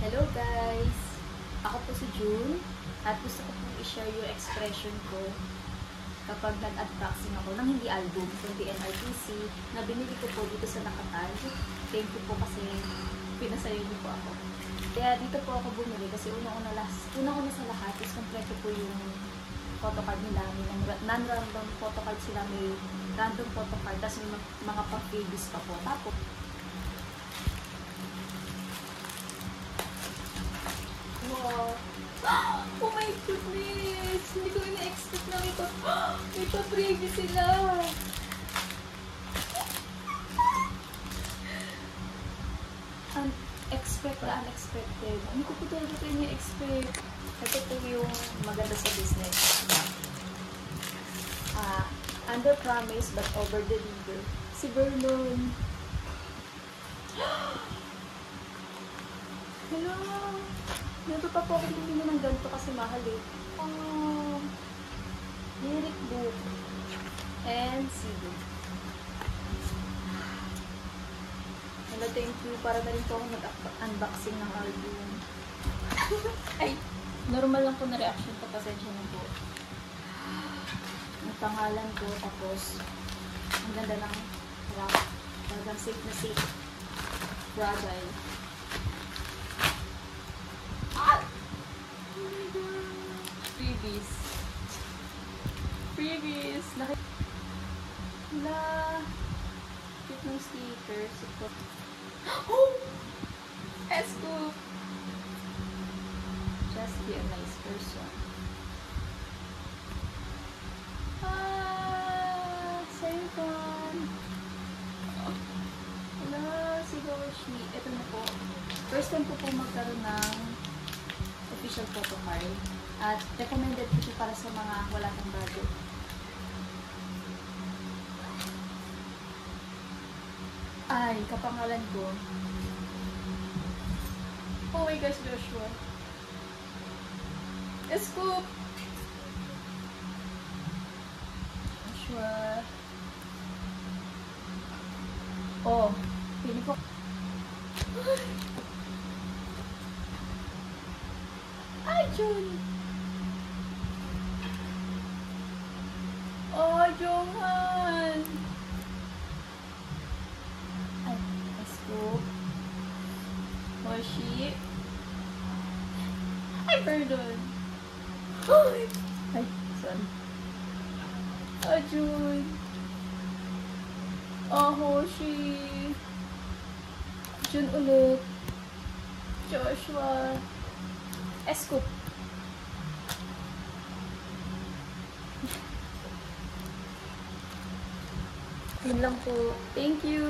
Hello guys! Ako po si June at gusto ko pong i-share yung expression ko kapag nag-unboxing ako ng hindi album, kundi NRTC na binili ko po dito sa Nakatan. Thank you po kasi pinasayo niyo po ako. Kaya dito po ako bumili kasi una-una sa lahat is kompleto po yung photocard nila. May non-random photocard sila, may random photocard, tapos may mga pang-freebies pa po. Tapos, oh my goodness! Hindi ko ina-expect na may pa-preview sila. Unexpected. Hindi ko po talaga ito ina-expect. Ito po yung maganda sa business. Under promise but over deliver. Si Vernon. Hello! Dito pa po ako bumili ng ganito kasi mahal eh. Lyric book and CD. Hello, thank you. Para na rin po ako mag-unboxing ng album. Ay, normal lang po na reaction ko. Pasensya na po. Ang pangalan ko, tapos ang ganda ng wrap. Talagang safe na safe. Fragile. Freebies. Wala. Cute ng stickers. Oh! Escoop! Just be a nice person. Cellphone. Wala. Sigaw she. Ito na po. First time ko po magkaroon ng official photo card. At recommended ko siya para sa mga wala ng budget. Ay, kapangalan ko. Oh my gosh, Joshua. Scoop! Joshua. Oh, pili ko. Ay, June! Oh, Johan! Ay, Scoop. Moshi. Ay, pardon. Ay, sorry. Oh, June. Oh, Hoshi. June ulit. Joshua. Scoop. Yun lang po. Thank you!